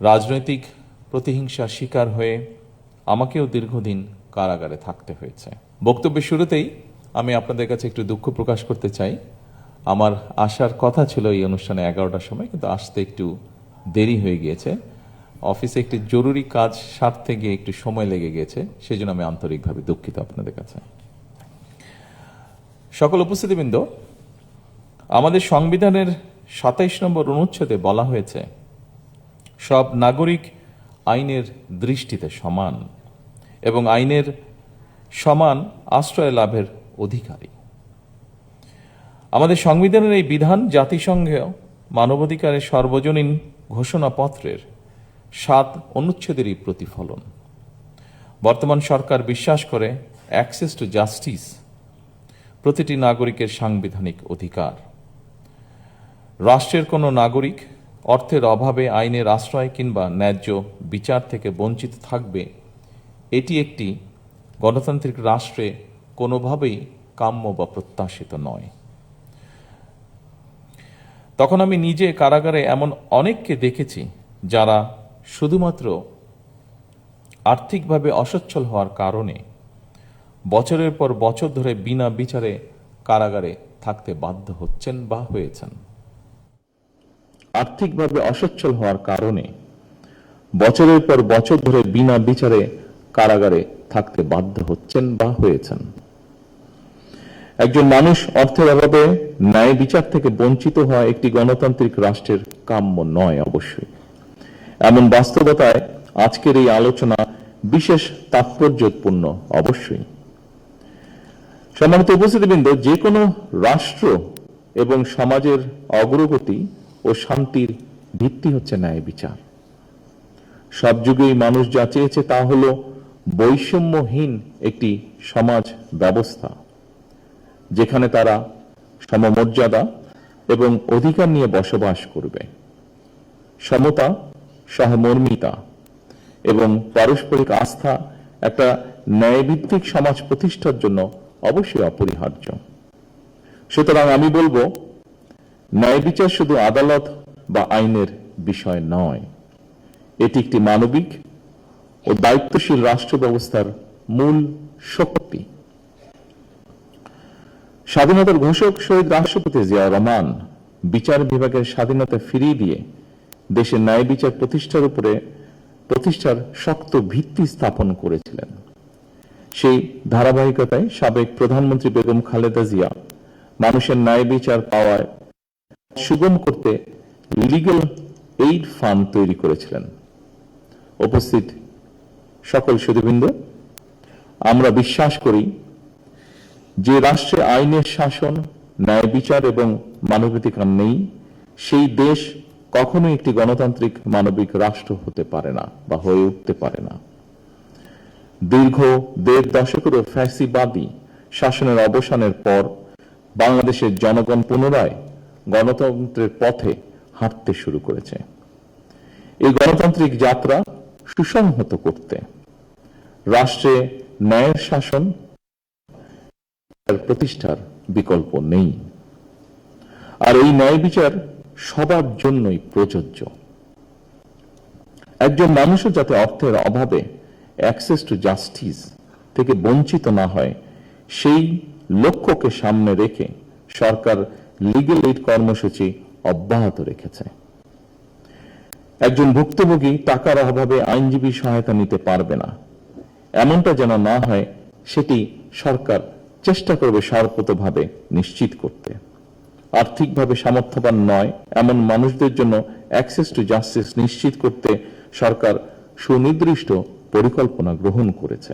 রাজনৈতিক প্রতিহিংসার শিকার হয়ে আমাকেও দীর্ঘদিন কারাগারে থাকতে হয়েছে। বক্তব্যের শুরুতেই আমি আপনাদের কাছে একটু দুঃখ প্রকাশ করতে চাই। আমার আসার কথা ছিল এই অনুষ্ঠানে 11টার সময়, কিন্তু আসতে একটু দেরি হয়ে গিয়েছে। অফিসে একটি জরুরি কাজ সারতে গিয়ে একটু সময় লেগে গিয়েছে, সেই জন্য আমি আন্তরিকভাবে দুঃখিত আপনাদের কাছে। সকল উপস্থিতিবৃন্দ, আমাদের সংবিধানের 27 নম্বর অনুচ্ছেদে বলা হয়েছে সব নাগরিক আইনের দৃষ্টিতে সমান এবং আইনের সমান আশ্রয় লাভের অধিকারী। আমাদের সংবিধানের এই বিধান জাতিসংঘের মানবাধিকারের সর্বজনীন ঘোষণাপত্রের 7 অনুচ্ছেদেরই প্রতিফলন। বর্তমান সরকার বিশ্বাস করে অ্যাক্সেস টু জাস্টিস প্রতিটি নাগরিকের সাংবিধানিক অধিকার। রাষ্ট্রের কোনো নাগরিক অর্থের অভাবে আইনের আশ্রয় কিংবা ন্যায্য বিচার থেকে বঞ্চিত থাকবে, এটি একটি গণতান্ত্রিক রাষ্ট্রে কোনোভাবেই কাম্য বা প্রত্যাশিত নয়। তখন আমি নিজে কারাগারে এমন অনেককে দেখেছি যারা শুধুমাত্র আর্থিকভাবে অসচ্ছল হওয়ার কারণে বছরের পর বছর ধরে বিনা বিচারে কারাগারে থাকতে বাধ্য হচ্ছেন বা হয়েছেন। আর্থিকভাবে অসচ্ছল হওয়ার কারণে বছরের পর বছর ধরে বিনা বিচারে কারাগারে থাকতে বাধ্য হচ্ছেন বা হয়েছেন। একজন মানুষ অর্থের অভাবে ন্যায় বিচার থেকে বঞ্চিত হওয়া একটি গণতান্ত্রিক রাষ্ট্রের কাম্য নয়। অবশ্যই এমন বাস্তবতায় আজকের এই আলোচনা বিশেষ তাৎপর্যপূর্ণ। অবশ্যই সম্মানিত উপস্থিতিবৃন্দ, যে কোনো রাষ্ট্র এবং সমাজের অগ্রগতি ও শান্তির ভিত্তি হচ্ছে ন্যায় বিচার। সব যুগেই মানুষ যা চেয়েছে তা হল বৈষম্যহীন একটি সমাজ ব্যবস্থা, যেখানে তারা সমমর্যাদা এবং অধিকার নিয়ে বসবাস করবে। সমতা, সহমর্মিতা এবং পারস্পরিক আস্থা একটা ন্যায়ভিত্তিক সমাজ প্রতিষ্ঠার জন্য অবশ্যই অপরিহার্য। সুতরাং আমি বলবো, ন্যায় বিচার শুধু আদালত বা আইনের বিষয় নয়, এটি একটি মানবিক ও দায়িত্বশীল রাষ্ট্র ব্যবস্থার মূল শক্তি। স্বাধীনতার ঘোষক শহীদ রাষ্ট্রপতি জিয়াউর রহমান বিচার বিভাগের স্বাধীনতা ফিরিয়ে দিয়ে দেশের ন্যায় বিচার প্রতিষ্ঠার শক্ত ভিত্তি স্থাপন করেছিলেন। সেই ধারাবাহিকতায় সাবেক প্রধানমন্ত্রী বেগম খালেদা জিয়া মানুষের ন্যায় বিচার পাওয়ায় সুগম করতে লিগ্যাল এইড ফান্ড তৈরি করেছিলেন। উপস্থিত সকল সুধীবৃন্দ, আমরা বিশ্বাস করি যে রাষ্ট্রে আইনের শাসন, ন্যায় বিচার এবং মানবাধিকার নেই, সেই দেশ কখনোই একটি গণতান্ত্রিক মানবিক রাষ্ট্র হতে পারে না বা হয়ে উঠতে পারে না। দীর্ঘ 1.5 দশকেরও ফ্যাসিবাদী শাসনের অবসানের পর বাংলাদেশের জনগণ পুনরায় গণতন্ত্রের পথে হাঁটতে শুরু করেছে। এই গণতান্ত্রিক যাত্রা সুসংহত করতে রাষ্ট্রে ন্যায়ের শাসন প্রতিষ্ঠার বিকল্প নেই, আর এই ন্যায় বিচার সবার জন্যই প্রযোজ্য। একজন মানুষও যাতে অর্থের অভাবে অ্যাক্সেস টু জাস্টিস থেকে বঞ্চিত না হয়, সেই লক্ষ্যকে সামনে রেখে সরকার লিগ্যাল এইড কর্মসূচি অব্যাহত রেখেছে। একজন ভুক্তভোগী টাকার অভাবে আইনজীবী সহায়তা নিতে পারবে না, এমনটা যেন না হয়, সেটি সরকার চেষ্টা করবে সর্বতোভাবে নিশ্চিত করতে। আর্থিকভাবে সামর্থ্যবান নয় এমন মানুষদের জন্য অ্যাক্সেস টু জাস্টিস নিশ্চিত করতে সরকার সুনির্দিষ্ট পরিকল্পনা গ্রহণ করেছে।